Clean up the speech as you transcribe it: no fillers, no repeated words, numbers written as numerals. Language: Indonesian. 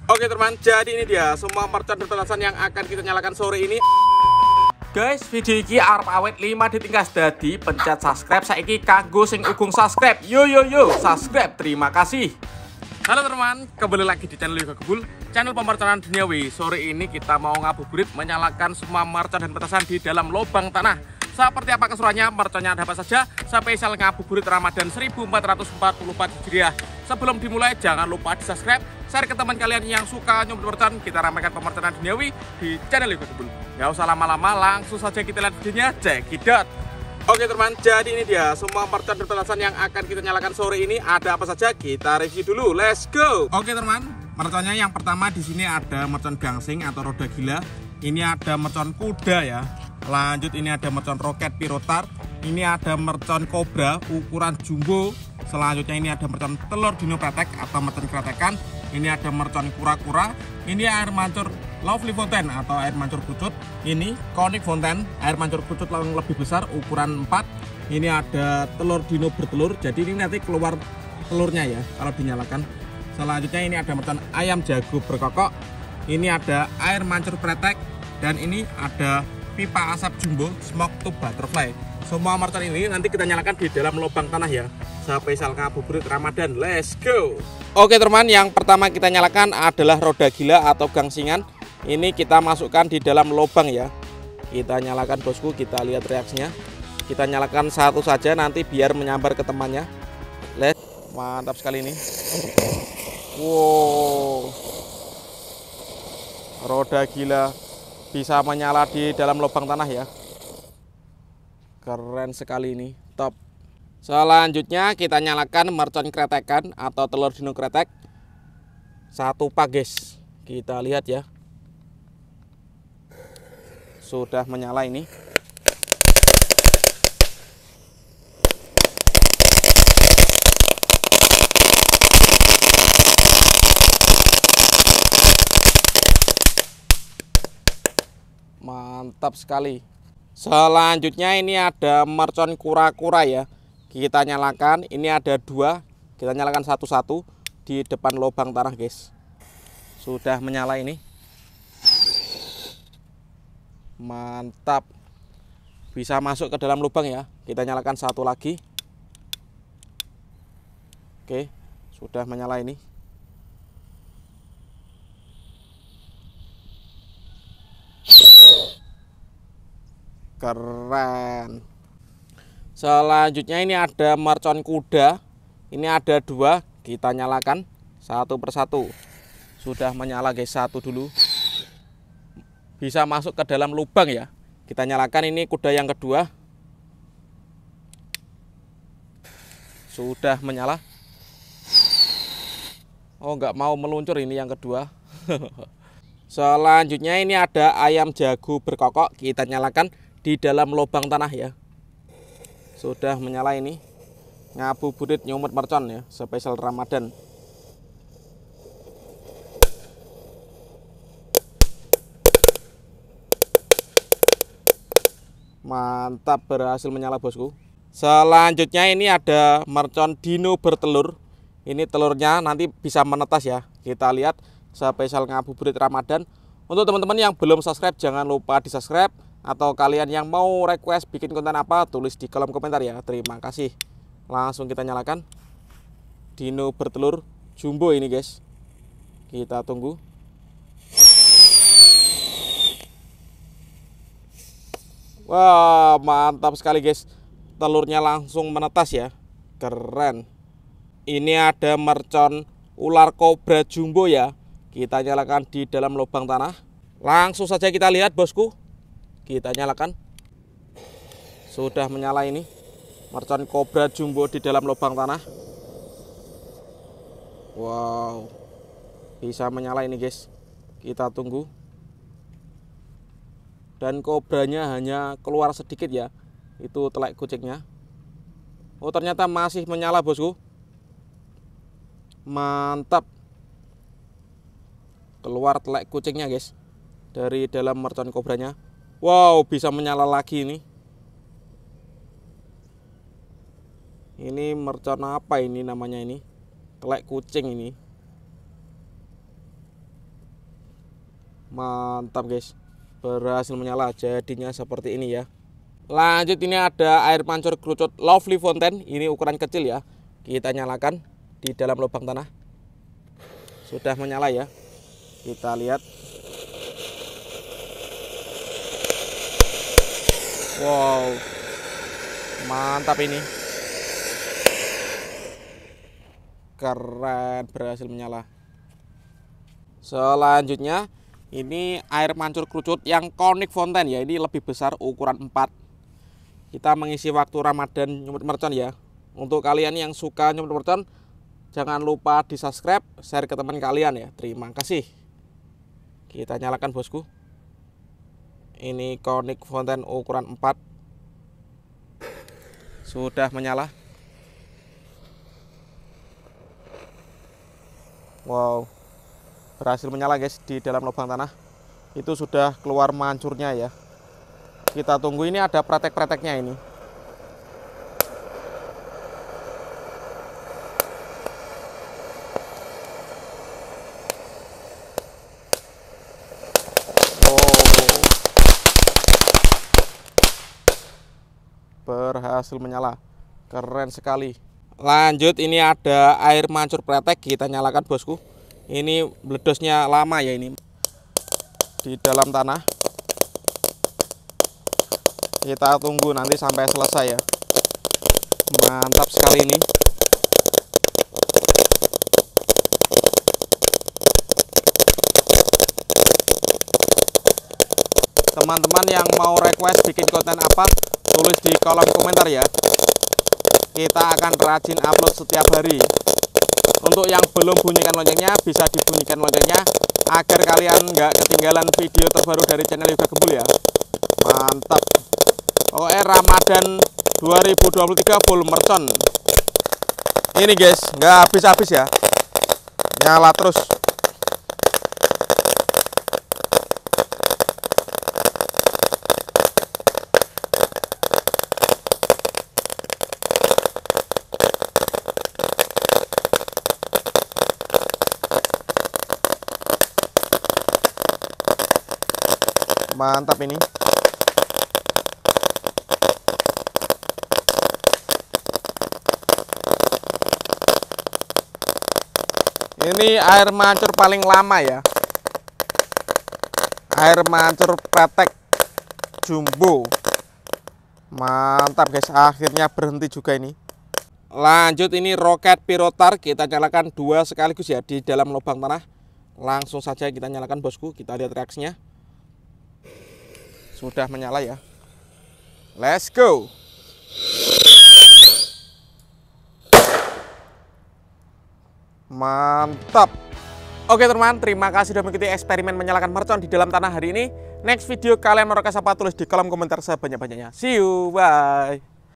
Oke teman, jadi ini dia semua mercon dan petasan yang akan kita nyalakan sore ini. Guys, video ini arep awet 5 ditingkas dadi pencet subscribe saiki kanggo sing ugung subscribe. Yo subscribe. Terima kasih. Halo teman, kembali lagi di channel Yoga Gebul, channel pemerconan duniawi. Sore ini kita mau ngabuburit menyalakan semua mercon dan petasan di dalam lubang tanah. Seperti apa keseruannya, merconnya ada apa saja, spesial ngabuburit Ramadan 1444 Hijriah. Sebelum dimulai, jangan lupa di subscribe, share ke teman kalian yang suka nyumbut mercon. Kita ramaikan pemerconan duniawi di channel Yoga Gebul. Gak usah lama-lama, langsung saja kita lihat videonya, cekidot. Oke teman, jadi ini dia semua mercon dan petasan yang akan kita nyalakan sore ini. Ada apa saja, kita review dulu, let's go. Oke teman, merconnya yang pertama di sini ada mercon gangsing atau roda gila. Ini ada mercon kuda ya. Lanjut ini ada mercon roket pirotar. Ini ada mercon kobra ukuran jumbo. Selanjutnya ini ada mercon telur dino kretek atau mercon kretekan. Ini ada mercon kura-kura. Ini air mancur lovely fountain atau air mancur pucut. Ini conic fountain, air mancur pucut yang lebih besar ukuran 4. Ini ada telur dino bertelur. Jadi ini nanti keluar telurnya ya kalau dinyalakan. Selanjutnya ini ada mercon ayam jago berkokok. Ini ada air mancur kretek. Dan ini ada pipa asap jumbo smoke tube butterfly. Semua mercon ini nanti kita nyalakan di dalam lubang tanah ya. Spesial ngabuburit Ramadan, let's go. Oke teman, yang pertama kita nyalakan adalah roda gila atau gangsingan. Ini kita masukkan di dalam lubang ya. Kita nyalakan bosku, kita lihat reaksinya. Kita nyalakan satu saja nanti biar menyambar ke temannya. Mantap sekali ini. Wow, roda gila bisa menyala di dalam lubang tanah ya. Keren sekali ini, top. Selanjutnya kita nyalakan mercon kretekan atau telur dino kretek. Satu pak guys, kita lihat ya. Sudah menyala ini. Mantap sekali. Selanjutnya ini ada mercon kura-kura ya. Kita nyalakan, ini ada dua. Kita nyalakan satu-satu di depan lubang tanah guys. Sudah menyala ini. Mantap. Bisa masuk ke dalam lubang ya. Kita nyalakan satu lagi. Oke, sudah menyala ini. Keren. Selanjutnya ini ada mercon kuda. Ini ada dua. Kita nyalakan satu persatu. Sudah menyala guys, satu dulu. Bisa masuk ke dalam lubang ya. Kita nyalakan ini kuda yang kedua. Sudah menyala. Oh, nggak mau meluncur ini yang kedua. Selanjutnya ini ada ayam jago berkokok. Kita nyalakan di dalam lubang tanah ya. Sudah menyala ini. Ngabuburit nyumut mercon ya, spesial Ramadan. Mantap, berhasil menyala bosku. Selanjutnya ini ada mercon dino bertelur. Ini telurnya nanti bisa menetas ya. Kita lihat spesial ngabuburit Ramadan. Untuk teman-teman yang belum subscribe, jangan lupa di subscribe. Atau kalian yang mau request bikin konten apa, tulis di kolom komentar ya. Terima kasih. Langsung kita nyalakan. Dino bertelur jumbo ini guys. Kita tunggu. Wah, mantap sekali guys. Telurnya langsung menetas ya. Keren. Ini ada mercon ular kobra jumbo ya. Kita nyalakan di dalam lubang tanah. Langsung saja kita lihat bosku. Kita nyalakan. Sudah menyala ini. Mercon kobra jumbo di dalam lubang tanah. Wow, bisa menyala ini guys. Kita tunggu. Dan kobranya hanya keluar sedikit ya. Itu telek kucingnya. Oh, ternyata masih menyala bosku. Mantap. Keluar telek kucingnya guys dari dalam mercon kobranya. Wow, bisa menyala lagi ini. Ini mercon apa ini namanya ini? Telek kucing ini. Mantap guys, berhasil menyala. Jadinya seperti ini ya. Lanjut, ini ada air mancur kerucut Lovely Fountain. Ini ukuran kecil ya. Kita nyalakan di dalam lubang tanah. Sudah menyala ya. Kita lihat. Wow, mantap ini. Keren, berhasil menyala. Selanjutnya ini air mancur kerucut yang Conic Fountain ya. Ini lebih besar, ukuran 4. Kita mengisi waktu Ramadan nyumut mercon ya. Untuk kalian yang suka nyumut mercon, jangan lupa di subscribe, share ke teman kalian ya. Terima kasih. Kita nyalakan bosku. Ini Conic Fountain ukuran 4. Sudah menyala. Wow, berhasil menyala guys di dalam lubang tanah. Itu sudah keluar mancurnya ya. Kita tunggu, ini ada pretek-preteknya ini. Berhasil menyala, keren sekali. Lanjut, ini ada air mancur pretek. Kita nyalakan bosku. Ini meledosnya lama ya, ini di dalam tanah. Kita tunggu nanti sampai selesai ya. Mantap sekali ini. Teman-teman yang mau request bikin konten apa, tulis di kolom komentar ya. Kita akan rajin upload setiap hari. Untuk yang belum bunyikan loncengnya, bisa dibunyikan loncengnya agar kalian nggak ketinggalan video terbaru dari channel Yoga Gembul ya. Mantap. Pokoknya Ramadan 2023 full mercon. Ini guys, nggak habis-habis ya. Nyala terus. Mantap ini. Ini air mancur paling lama ya. Air mancur pretek jumbo. Mantap guys, akhirnya berhenti juga ini. Lanjut, ini roket pirotar. Kita nyalakan 2 sekaligus ya di dalam lubang tanah. Langsung saja kita nyalakan bosku. Kita lihat reaksinya. Sudah menyala ya. Let's go. Mantap. Oke teman, terima kasih sudah mengikuti eksperimen menyalakan mercon di dalam tanah hari ini. Next video kalian mau request apa, tulis di kolom komentar sebanyak-banyaknya. See you, bye.